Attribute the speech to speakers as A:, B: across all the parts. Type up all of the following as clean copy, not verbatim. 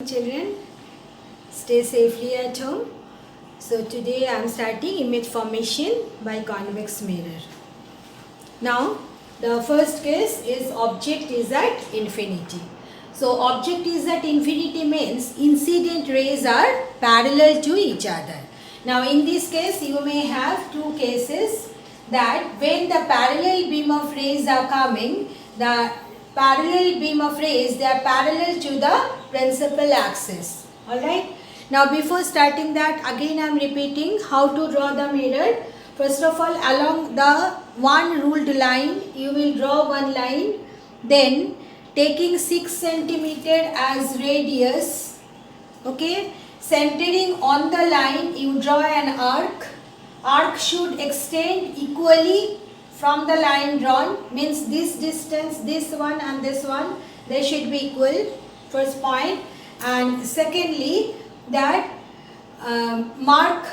A: children. Stay safely at home. So today I am starting image formation by convex mirror. Now the first case is object is at infinity. So object is at infinity means incident rays are parallel to each other. Now in this case you may have two cases, that when the parallel beam of rays are coming, the parallel beam of rays, they are parallel to the principal axis. Alright. Now before starting that, again I am repeating how to draw the mirror. First of all, along the one ruled line, you will draw one line. Then taking 6 centimeter as radius, okay, centering on the line, you draw an arc. Arc should extend equally from the line drawn, means this distance, this one and this one, they should be equal, first point. And secondly, that mark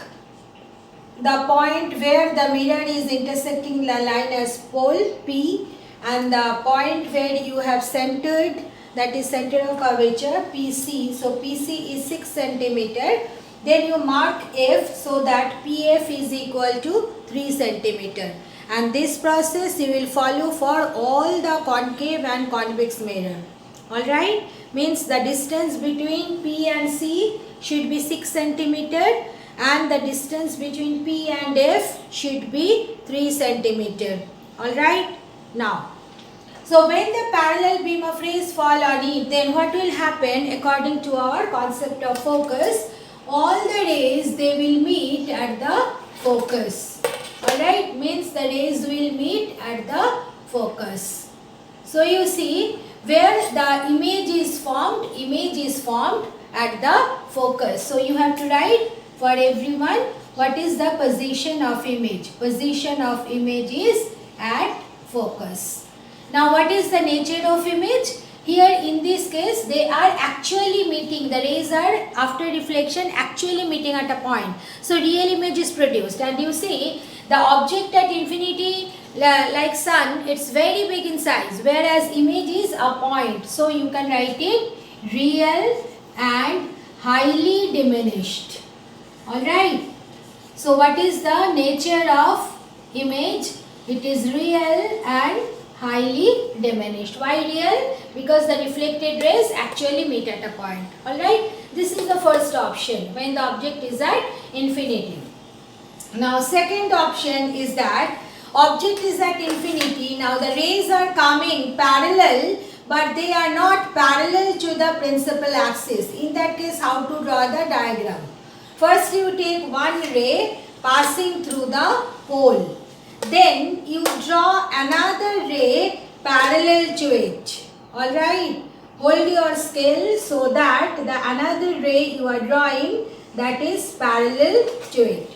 A: the point where the mirror is intersecting the line as pole P, and the point where you have centered, that is center of curvature, PC. So PC is 6 centimeter. Then you mark F so that PF is equal to 3 centimeter. And this process you will follow for all the concave and convex mirror. Alright, means the distance between P and C should be 6 centimeter and the distance between P and F should be 3 centimeter. Alright, now, so when the parallel beam of rays fall on it, then what will happen according to our concept of focus? All the rays, they will meet at the focus. Alright, means the rays will meet at the focus. So you see, where the image is formed at the focus. So you have to write for everyone what is the position of image. Position of image is at focus. Now what is the nature of image? Here in this case they are actually meeting, the rays are after reflection actually meeting at a point. So real image is produced, and you see the object at infinity like sun, it's very big in size, whereas image is a point. So you can write it real and highly diminished. Alright. So what is the nature of image? It is real and highly diminished. Why real? Because the reflected rays actually meet at a point. Alright. This is the first option when the object is at infinity. Now second option is that object is at infinity. Now the rays are coming parallel, but they are not parallel to the principal axis. In that case, how to draw the diagram? First you take one ray passing through the pole. Then you draw another ray parallel to it. Alright. Hold your scale so that the another ray you are drawing, that is parallel to it.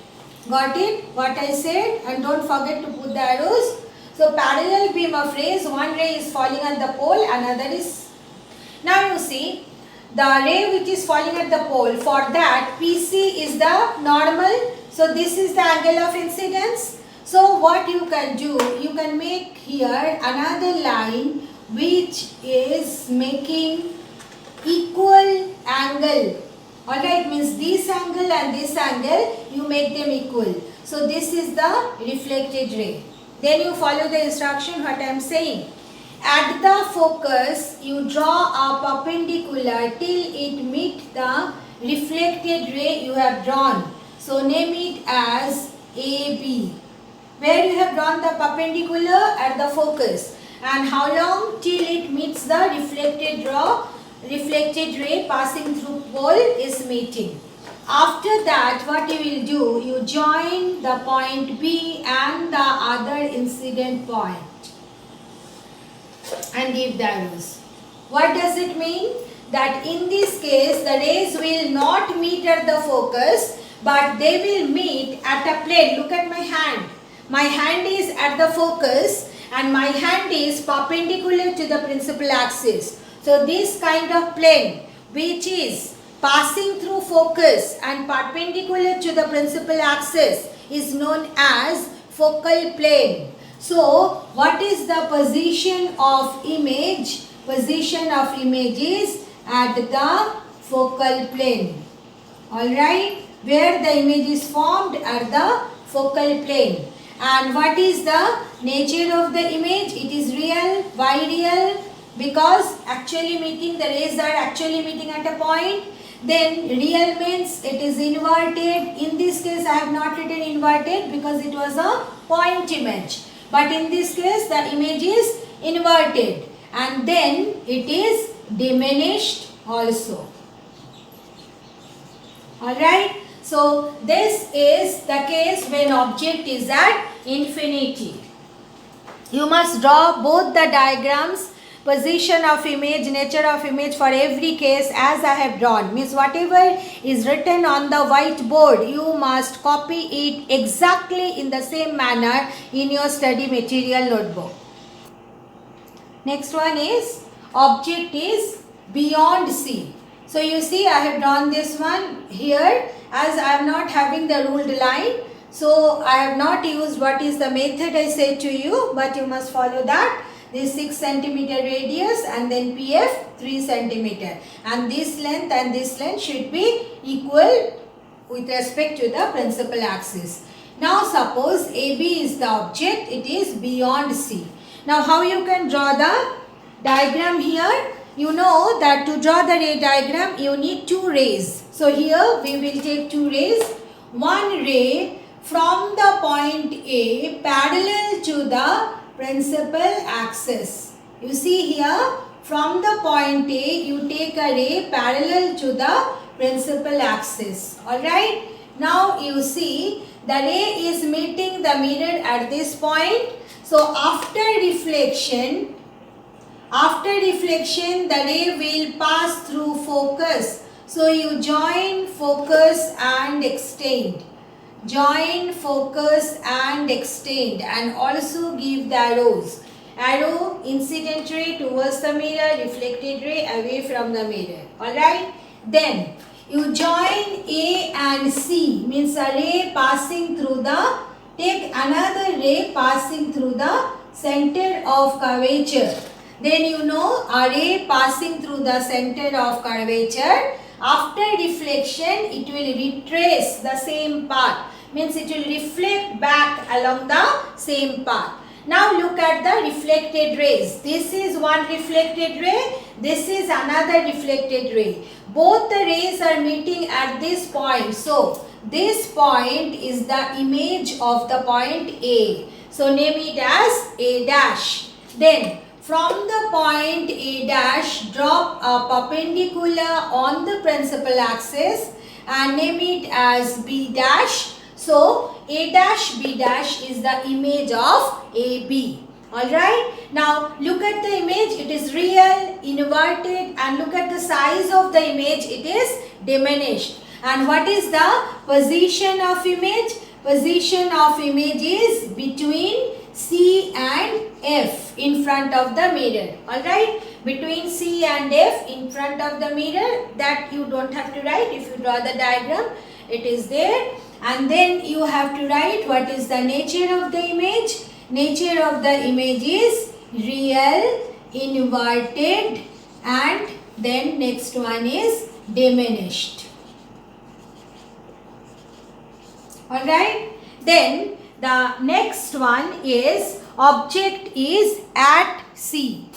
A: Got it? What I said? And don't forget to put the arrows. So parallel beam of rays, one ray is falling at the pole, another is. Now you see the ray which is falling at the pole, for that PC is the normal. So this is the angle of incidence. So what you can do, you can make here another line which is making equal angle. Alright, means this angle and this angle, you make them equal. So this is the reflected ray. Then you follow the instruction what I am saying. At the focus, you draw a perpendicular till it meet the reflected ray you have drawn. So name it as AB. Where you have drawn the perpendicular? At the focus. And how long? Till it meets the reflected ray passing through pole is meeting. After that, what you will do? You join the point B and the other incident point and give the arrows. What does it mean? That in this case, the rays will not meet at the focus, but they will meet at a plane. Look at my hand. My hand is at the focus and my hand is perpendicular to the principal axis. So this kind of plane which is passing through focus and perpendicular to the principal axis is known as focal plane. So what is the position of image? Position of image is at the focal plane. Alright, where the image is formed at the focal plane. And what is the nature of the image? It is real. Why real? Because actually meeting, the rays are actually meeting at a point. Then real means it is inverted. In this case I have not written inverted because it was a point image. But in this case the image is inverted. And then it is diminished also. Alright. So this is the case when object is at infinity. You must draw both the diagrams, position of image, nature of image for every case as I have drawn. Means whatever is written on the whiteboard, you must copy it exactly in the same manner in your study material notebook. Next one is object is beyond C. So you see I have drawn this one here as I am not having the ruled line. So I have not used what is the method I said to you, but you must follow that. This 6 centimeter radius and then PF 3 centimeter. And this length should be equal with respect to the principal axis. Now suppose AB is the object, it is beyond C. Now how you can draw the diagram here? You know that to draw the ray diagram you need two rays. So here we will take two rays. One ray from the point A parallel to the principal axis. You see here from the point A you take a ray parallel to the principal axis. Alright. Now you see the ray is meeting the mirror at this point. So after reflection the ray will pass through focus. So you join focus and extend. Join focus and extend and also give the arrows. Arrow incident ray towards the mirror, reflected ray away from the mirror. Alright. Then you join A and C, means a ray passing through the, take another ray passing through the center of curvature. Then you know a ray passing through the center of curvature. After reflection it will retrace the same path. Means it will reflect back along the same path. Now look at the reflected rays. This is one reflected ray. This is another reflected ray. Both the rays are meeting at this point. So this point is the image of the point A. So name it as A dash. Then from the point A dash, drop a perpendicular on the principal axis and name it as B dash. So A dash B dash is the image of AB. Alright. Now look at the image. It is real, inverted, and look at the size of the image. It is diminished. And what is the position of image? Position of image is between C and F in front of the mirror. Alright. Between C and F in front of the mirror, that you don't have to write. If you draw the diagram, it is there. And then you have to write what is the nature of the image. Nature of the image is real, inverted, and then next one is diminished. Alright. Then the next one is object is at C.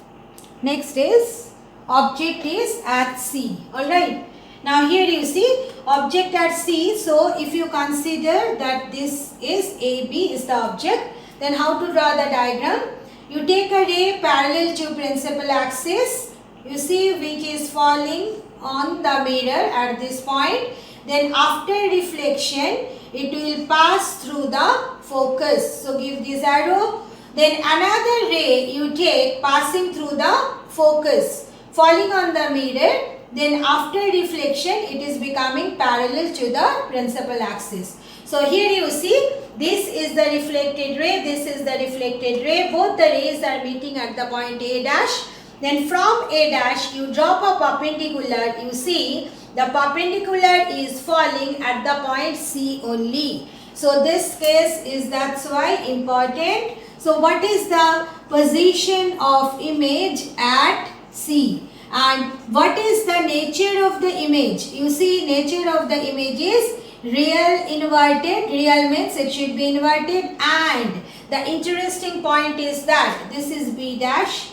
A: Next is object is at C. Alright. Now here you see object at C. So if you consider that this is AB is the object, then how to draw the diagram? You take a ray parallel to principal axis. You see which is falling on the mirror at this point. Then after reflection, it will pass through the focus. So give this arrow. Then another ray you take passing through the focus, falling on the mirror. Then after reflection, it is becoming parallel to the principal axis. So here you see, this is the reflected ray, this is the reflected ray. Both the rays are meeting at the point A dash. Then from A dash, you drop a perpendicular. You see, the perpendicular is falling at the point C only. So this case is, that's why important. So what is the position of image at C? And what is the nature of the image? You see, nature of the image is real inverted. Real means it should be inverted, and the interesting point is that this is B dash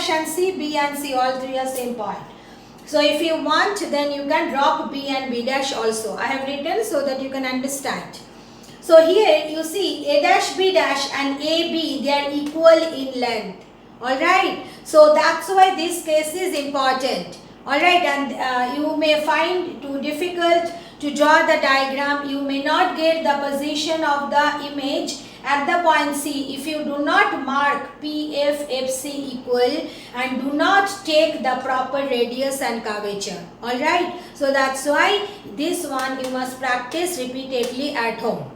A: and C, B and C, all three are same point. So if you want, then you can drop B and B dash also. I have written so that you can understand. So here you see A dash, B dash and AB, they are equal in length. Alright. So that's why this case is important. Alright, and you may find too difficult to draw the diagram. You may not get the position of the image at the point C if you do not mark PFFC equal and do not take the proper radius and curvature. Alright. So that's why this one you must practice repeatedly at home.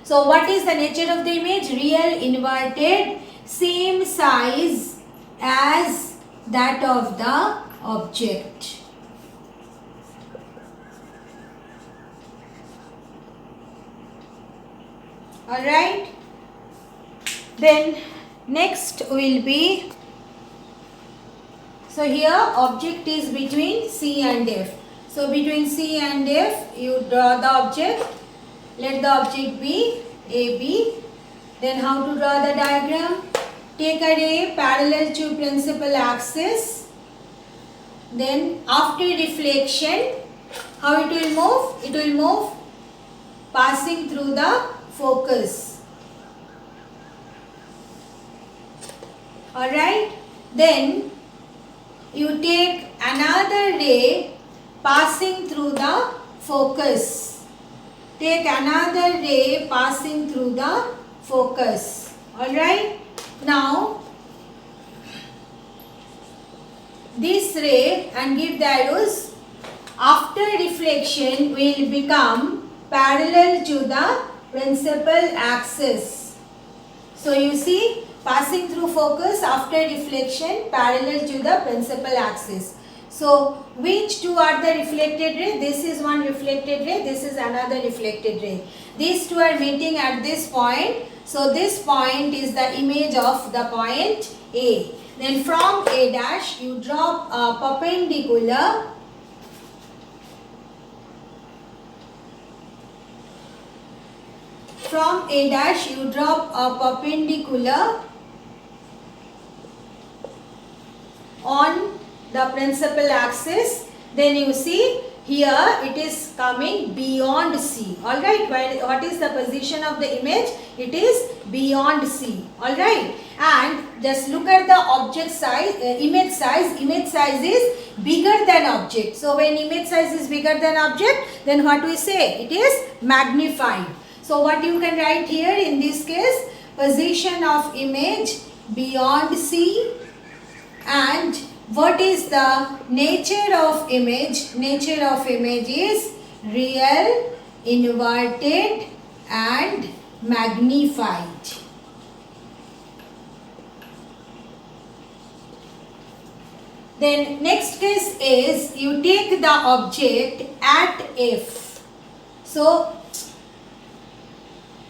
A: So what is the nature of the image? Real inverted, same size as that of the object. Alright. Then next will be, so here object is between C and F. So between C and F you draw the object. Let the object be AB. Then how to draw the diagram? Take a ray parallel to principal axis. Then after reflection, how it will move? It will move passing through the focus. Alright. Then you take another ray passing through the focus. Take another ray passing through the focus. Alright. Now this ray, and give the arrows, after reflection will become parallel to the principal axis. So you see, passing through focus after reflection parallel to the principal axis. So which two are the reflected ray? This is one reflected ray, this is another reflected ray. These two are meeting at this point. So this point is the image of the point A. Then from A dash you drop a perpendicular on the principal axis. Then you see here it is coming beyond C. Alright, what is the position of the image? It is beyond C. Alright, and just look at the object size, image size. Image size is bigger than object. So when image size is bigger than object, then what we say? It is magnified. So what you can write here in this case? Position of image beyond C. And what is the nature of image? Nature of image is real, inverted and magnified. Then next case is you take the object at F. So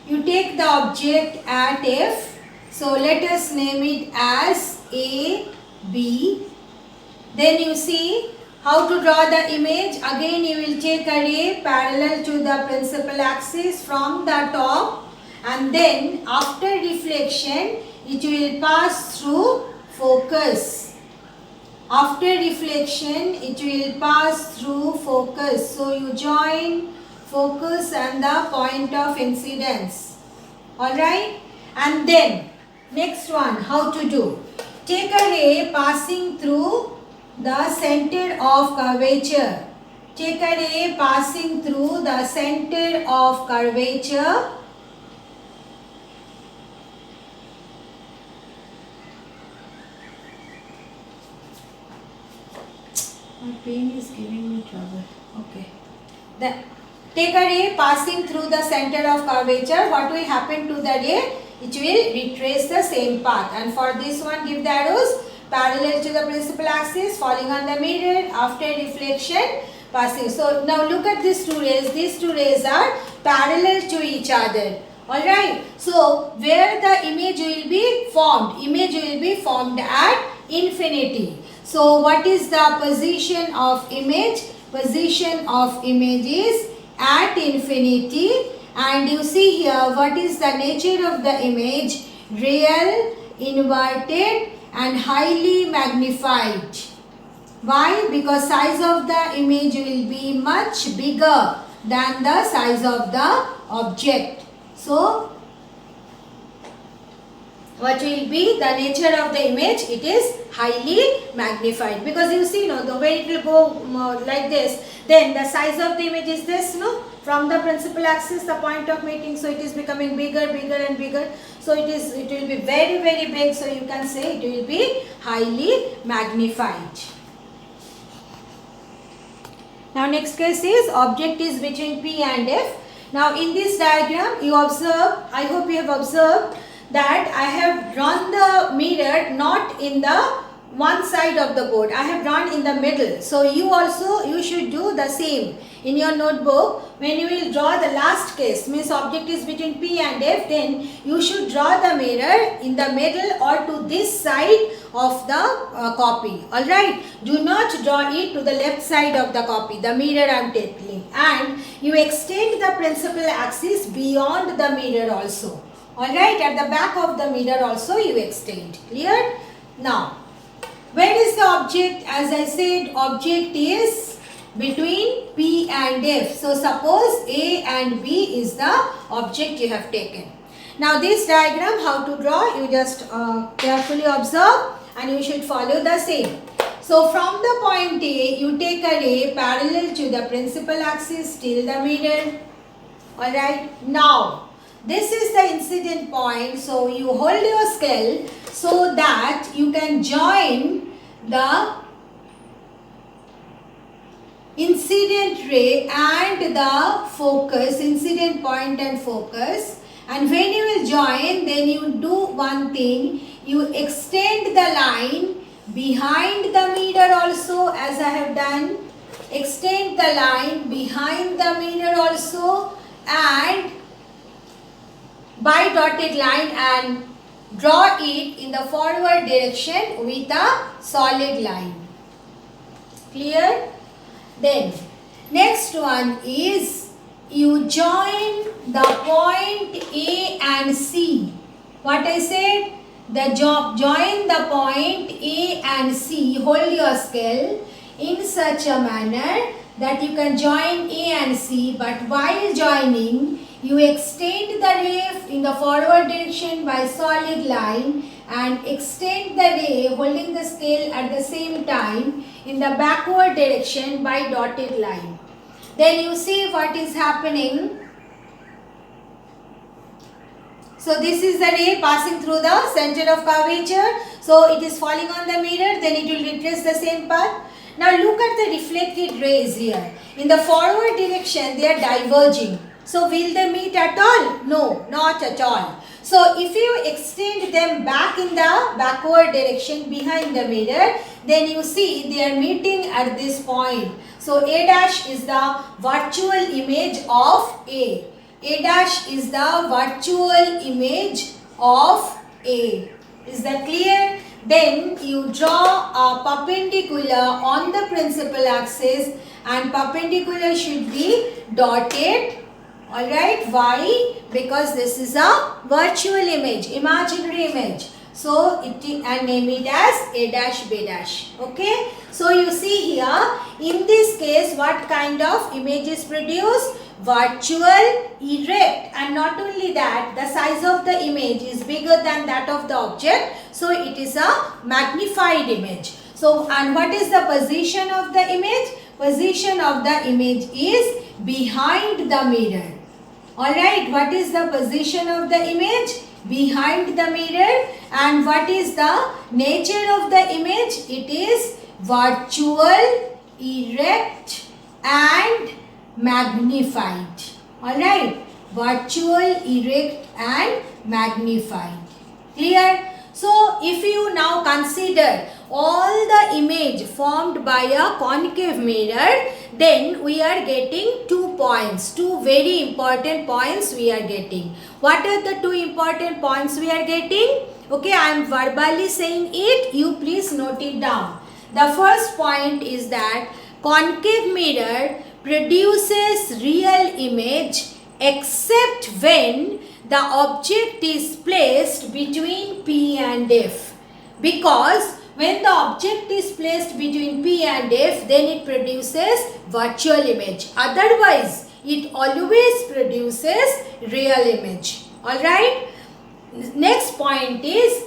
A: you take the object at F. So let us name it as A, B. Then you see how to draw the image. Again you will take a ray parallel to the principal axis from the top, and then after reflection it will pass through focus. After reflection it will pass through focus. So you join focus and the point of incidence. Alright, and then next one, how to do? Take a ray passing through the center of curvature. Take a ray passing through the center of curvature. My pen is giving me trouble. Okay. Then take a ray passing through the center of curvature. What will happen to the ray? It will retrace the same path. And for this one, give the arrows parallel to the principal axis, falling on the mirror, after reflection, passing. So now look at these two rays. These two rays are parallel to each other. Alright. So where the image will be formed? Image will be formed at infinity. So what is the position of image? Position of image is at infinity, and you see here what is the nature of the image? Real, inverted and highly magnified. Why? Because size of the image will be much bigger than the size of the object. So what will be the nature of the image? It is highly magnified, because you see, no, the way it will go like this, then the size of the image is this, no, from the principal axis, the point of meeting, so it is becoming bigger and bigger, so it will be very big, so you can say it will be highly magnified. Now next case is object is between P and F. Now in this diagram you observe, I hope you have observed that I have drawn the mirror not in the one side of the board. I have drawn in the middle. So you should do the same in your notebook. When you will draw the last case, means object is between P and F, then you should draw the mirror in the middle or to this side of the copy. Alright, do not draw it to the left side of the copy, the mirror I am taking, and you extend the principal axis beyond the mirror also. Alright, at the back of the mirror also you extend. Clear? Now, where is the object? As I said, object is between P and F. So, suppose A and B is the object you have taken. Now, this diagram, how to draw? You just carefully observe and you should follow the same. So, from the point A, you take a ray parallel to the principal axis till the mirror. Alright, now, this is the incident point, so you hold your scale so that you can join the incident ray and the focus, incident point and focus, and when you will join, then you do one thing, you extend the line behind the mirror also, as I have done, extend the line behind the mirror also, and by dotted line and draw it in the forward direction with a solid line. Clear? Then next one is you join the point A and C. What I said? Join the point A and C. Hold your scale in such a manner that you can join A and C, but while joining you extend the ray in the forward direction by solid line and extend the ray holding the scale at the same time in the backward direction by dotted line. Then you see what is happening. So this is the ray passing through the center of curvature. So it is falling on the mirror, then it will retrace the same path. Now look at the reflected rays here. In the forward direction they are diverging. So will they meet at all? No, not at all. So if you extend them back in the backward direction behind the mirror, then you see they are meeting at this point. So A dash is the virtual image of A. A dash is the virtual image of A. Is that clear? Then you draw a perpendicular on the principal axis, and perpendicular should be dotted. Alright, why? Because this is a virtual image, imaginary image. So, and name it as A dash B dash. Okay. So, you see here, in this case, what kind of image is produced? Virtual, erect, and not only that, the size of the image is bigger than that of the object. So, it is a magnified image. So, and what is the position of the image? Position of the image is behind the mirror. Alright, what is the position of the image? Behind the mirror. And what is the nature of the image? It is virtual, erect and magnified. Alright, virtual, erect and magnified. Clear? So, if you now consider all the image formed by a concave mirror, then we are getting 2 points, 2 very important points we are getting. What are the 2 important points we are getting? Okay, I am verbally saying it, you please note it down. The first point is that concave mirror produces real image except when the object is placed between P and F. Because when the object is placed between P and F, then it produces virtual image. Otherwise, it always produces real image. Alright? Next point is,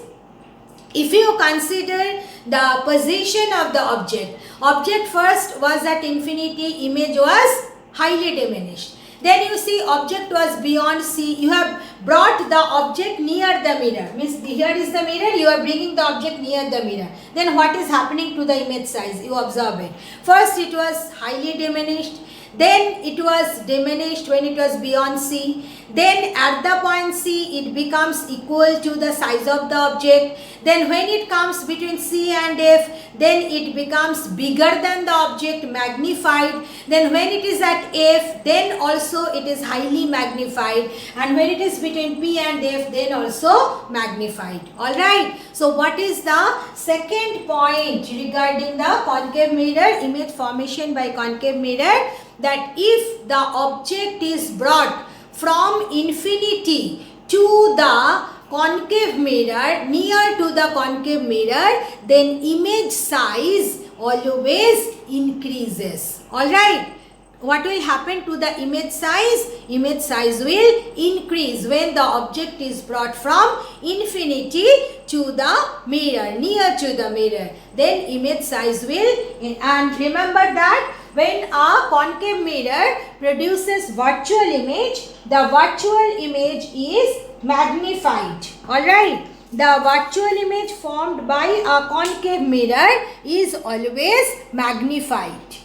A: if you consider the position of the object first was at infinity, image was highly diminished. Then you see object was beyond C. You have brought the object near the mirror. Means here is the mirror, you are bringing the object near the mirror. Then what is happening to the image size? You observe it. First it was highly diminished. Then it was diminished when it was beyond C. Then at the point C, it becomes equal to the size of the object. Then when it comes between C and F, then it becomes bigger than the object, magnified. Then when it is at F, then also it is highly magnified. And when it is between P and F, then also magnified. Alright. So what is the second point regarding the concave mirror, image formation by concave mirror? That if the object is brought from infinity to the concave mirror, near to the concave mirror, then image size always increases. Alright. What will happen to the image size? Image size will increase when the object is brought from infinity to the mirror, near to the mirror. Then image size will, and remember that when a concave mirror produces virtual image, the virtual image is magnified. Alright. The virtual image formed by a concave mirror is always magnified.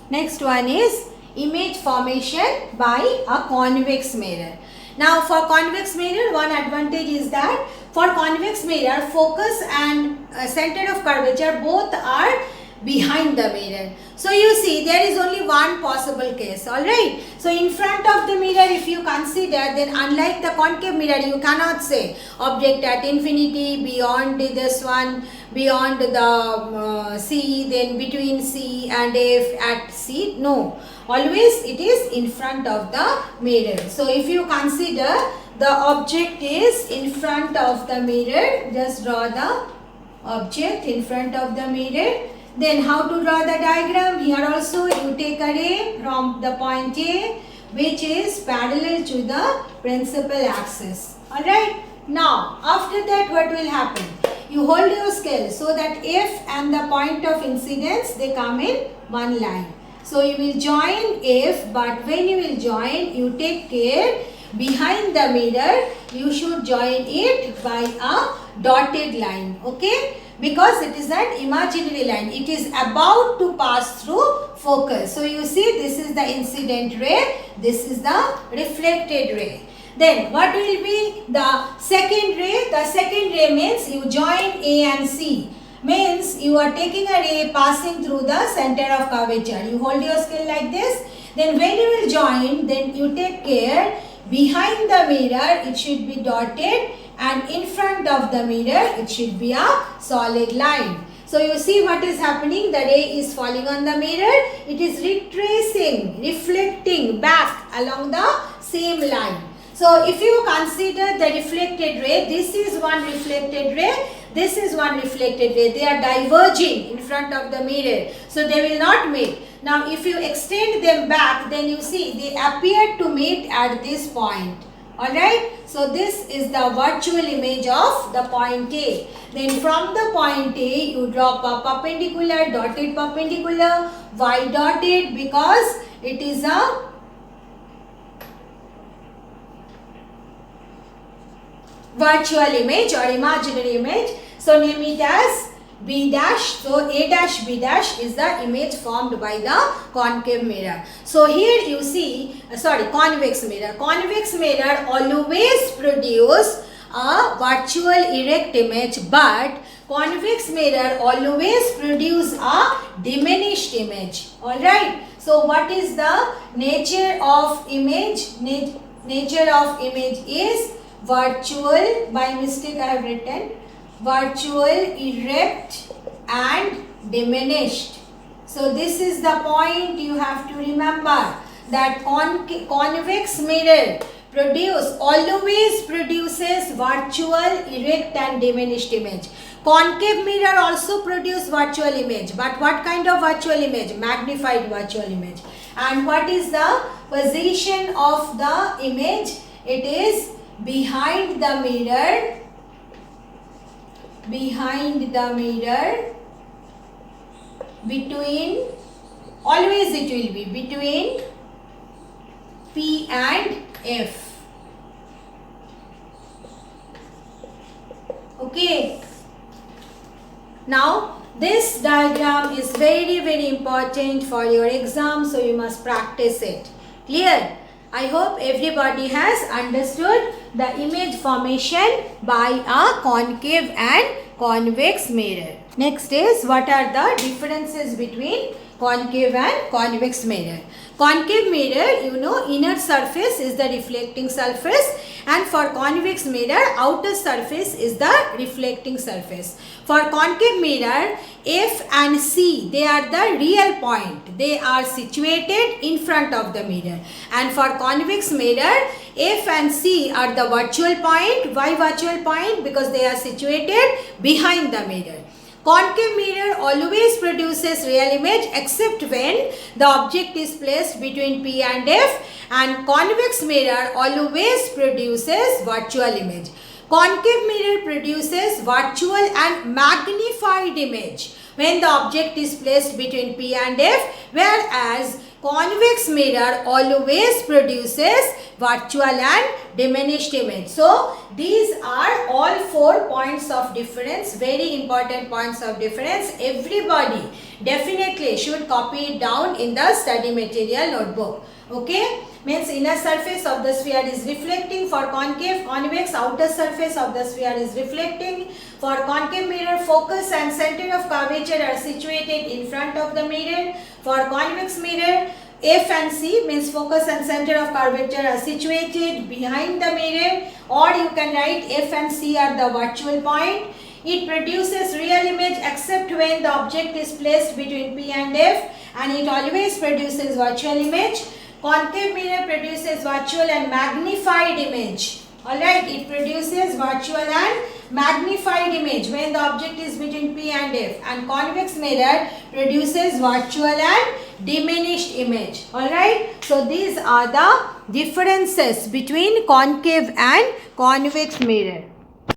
A: Next one is image formation by a convex mirror. Now for convex mirror, one advantage is that for convex mirror, focus and center of curvature both are behind the mirror. So you see there is only one possible case. Alright. So in front of the mirror, if you consider, then unlike the concave mirror, you cannot say object at infinity, beyond this one, beyond the C, then between C and F at C. No. Always it is in front of the mirror. So if you consider the object is in front of the mirror, just draw the object in front of the mirror. Then how to draw the diagram? Here also you take a ray from the point A, which is parallel to the principal axis. Alright. Now after that what will happen? You hold your scale so that F and the point of incidence, they come in one line. So you will join F, but when you will join, you take care behind the mirror, you should join it by a dotted line. Okay. Because it is an imaginary line. It is about to pass through focus. So you see this is the incident ray, this is the reflected ray. Then what will be the second ray? The second ray means you join A and C. Means you are taking a ray passing through the center of curvature. You hold your scale like this. Then when you will join, then you take care behind the mirror it should be dotted, and in front of the mirror it should be a solid line. So you see what is happening, the ray is falling on the mirror, it is retracing, reflecting back along the same line. So if you consider the reflected ray, this is one reflected ray, this is one reflected ray, they are diverging in front of the mirror, so they will not meet. Now if you extend them back, then you see they appear to meet at this point. Alright, so this is the virtual image of the point A. Then from the point A, you drop a perpendicular, dotted perpendicular. Why dotted? Because it is a virtual image or imaginary image. So name it as B dash. So A dash B dash is the image formed by the concave mirror. So here you see, convex mirror. Convex mirror always produce a virtual erect image, but convex mirror always produce a diminished image. Alright. So what is the nature of image? Nature of image is virtual, by mistake I have written virtual, erect and diminished. So this is the point you have to remember, that convex mirror always produces virtual, erect and diminished image. Concave mirror also produce virtual image, but what kind of virtual image? Magnified virtual image. And what is the position of the image? It is behind the mirror, between, always it will be between P and F. Okay. Now this diagram is very important for your exam, so you must practice it. Clear? I hope everybody has understood the image formation by a concave and convex mirror. Next is, what are the differences between concave and convex mirror? Concave mirror, you know, inner surface is the reflecting surface, and for convex mirror, outer surface is the reflecting surface. For concave mirror, F and C, they are the real point. They are situated in front of the mirror. And for convex mirror, F and C are the virtual point. Why virtual point? Because they are situated behind the mirror. Concave mirror always produces real image except when the object is placed between P and F, and convex mirror always produces virtual image. Concave mirror produces virtual and magnified image when the object is placed between P and F, whereas convex mirror always produces virtual and diminished image. So these are all 4 points of difference, very important points of difference. Everybody definitely should copy it down in the study material notebook. Okay, means inner surface of the sphere is reflecting for concave, convex outer surface of the sphere is reflecting. For concave mirror, focus and center of curvature are situated in front of the mirror. For convex mirror, F and C means focus and center of curvature are situated behind the mirror, or you can write F and C are the virtual point. It produces real image except when the object is placed between P and F, and it always produces virtual image. Concave mirror produces virtual and magnified image. Alright, it produces virtual and magnified image when the object is between P and F, and convex mirror produces virtual and diminished image. Alright, so these are the differences between concave and convex mirror.